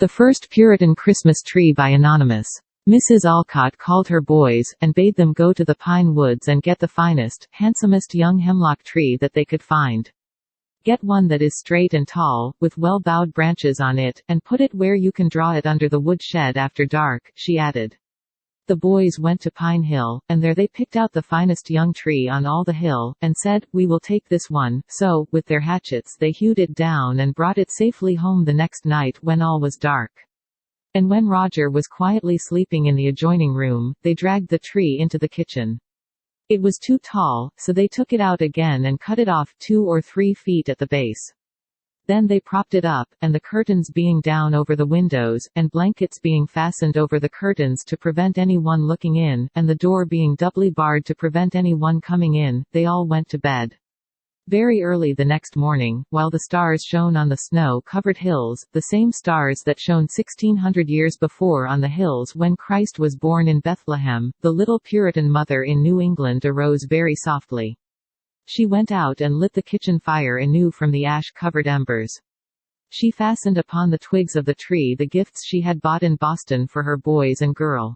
The First Puritan Christmas Tree by Anonymous. Mrs. Alcott called her boys, and bade them go to the pine woods and get the finest, handsomest young hemlock tree that they could find. Get one that is straight and tall, with well-bowed branches on it, and put it where you can draw it under the wood shed after dark, she added. The boys went to Pine Hill, and there they picked out the finest young tree on all the hill, and said, "We will take this one." So, with their hatchets they hewed it down and brought it safely home the next night when all was dark. And when Roger was quietly sleeping in the adjoining room, they dragged the tree into the kitchen. It was too tall, so they took it out again and cut it off 2 or 3 feet at the base. Then they propped it up, and the curtains being down over the windows, and blankets being fastened over the curtains to prevent any one looking in, and the door being doubly barred to prevent any one coming in, they all went to bed. Very early the next morning, while the stars shone on the snow-covered hills, the same stars that shone 1600 years before on the hills when Christ was born in Bethlehem, the little Puritan mother in New England arose very softly. She went out and lit the kitchen fire anew from the ash-covered embers. She fastened upon the twigs of the tree the gifts she had bought in Boston for her boys and girl.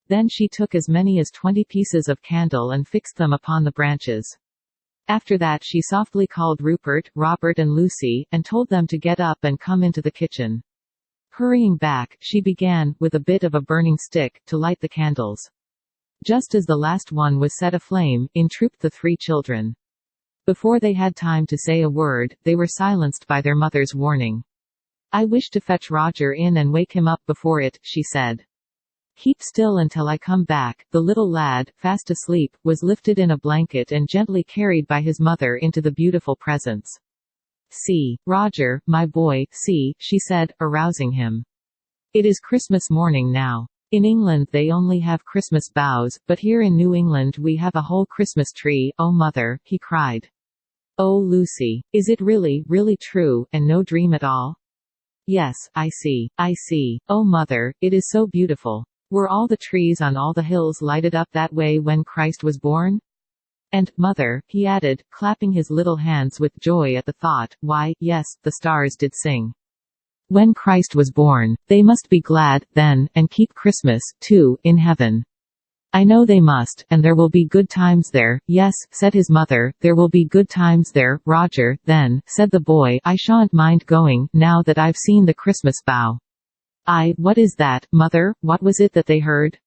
Then she took as many as 20 pieces of candle and fixed them upon the branches. After that she softly called Rupert, Robert and Lucy, and told them to get up and come into the kitchen. Hurrying back, she began, with a bit of a burning stick, to light the candles. Just as the last one was set aflame, in trooped the 3 children. Before they had time to say a word, they were silenced by their mother's warning. "I wish to fetch Roger in and wake him up before it," she said. "Keep still until I come back." The little lad, fast asleep, was lifted in a blanket and gently carried by his mother into the beautiful presence. "See, Roger, my boy, see," she said, arousing him. "It is Christmas morning now. In England they only have Christmas boughs, but here in New England we have a whole Christmas tree." "Oh mother," he cried. "Oh Lucy, is it really, really true, and no dream at all?" "Yes, I see. I see. Oh mother, it is so beautiful. Were all the trees on all the hills lighted up that way when Christ was born? And, mother," he added, clapping his little hands with joy at the thought, "why, yes, the stars did sing. When Christ was born, they must be glad, then, and keep Christmas, too, in heaven. I know they must, and there will be good times there." "Yes," said his mother, "there will be good times there, Roger." "Then," said the boy, "I shan't mind going, now that I've seen the Christmas bough." What is that, mother? What was it that they heard?"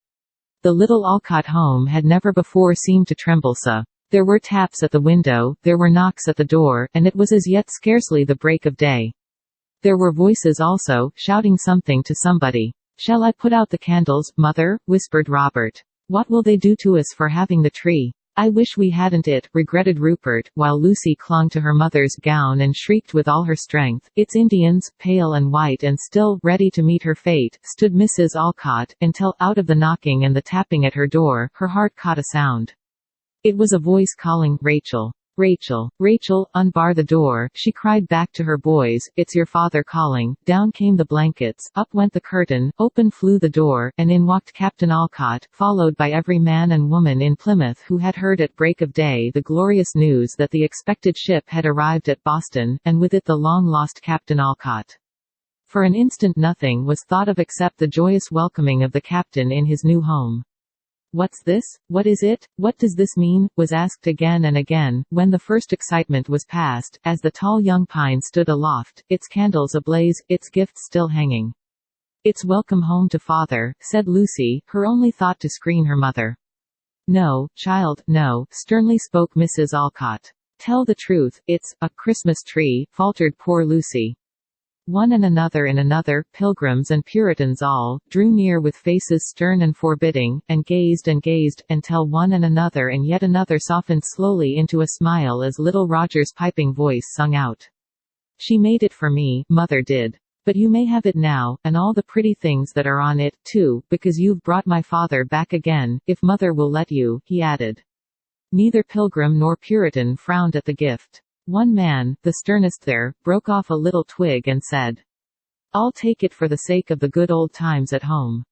The little Alcott home had never before seemed to tremble so. There were taps at the window, there were knocks at the door, and it was as yet scarcely the break of day. There were voices also, shouting something to somebody. "Shall I put out the candles, mother?" whispered Robert. "What will they do to us for having the tree? I wish we hadn't it," regretted Rupert, while Lucy clung to her mother's gown and shrieked with all her strength. "It's Indians." Pale and white and still, ready to meet her fate, stood Mrs. Alcott, until, out of the knocking and the tapping at her door, her heart caught a sound. It was a voice calling, "Rachel! Rachel! Rachel, unbar the door," she cried back to her boys, "it's your father calling." Down came the blankets, up went the curtain, open flew the door, and in walked Captain Alcott, followed by every man and woman in Plymouth who had heard at break of day the glorious news that the expected ship had arrived at Boston, and with it the long-lost Captain Alcott. For an instant nothing was thought of except the joyous welcoming of the captain in his new home. "What's this? What is it? What does this mean?" was asked again and again, when the first excitement was past, as the tall young pine stood aloft, its candles ablaze, its gifts still hanging. "It's welcome home to father," said Lucy, her only thought to screen her mother. "No, child, no," sternly spoke Mrs. Alcott. "Tell the truth, it's a Christmas tree," faltered poor Lucy. One and another, pilgrims and Puritans all, drew near with faces stern and forbidding, and gazed, until one and yet another softened slowly into a smile as little Roger's piping voice sung out. "She made it for me, mother did. But you may have it now, and all the pretty things that are on it, too, because you've brought my father back again, if mother will let you," he added. Neither pilgrim nor Puritan frowned at the gift. One man, the sternest there, broke off a little twig and said, "I'll take it for the sake of the good old times at home."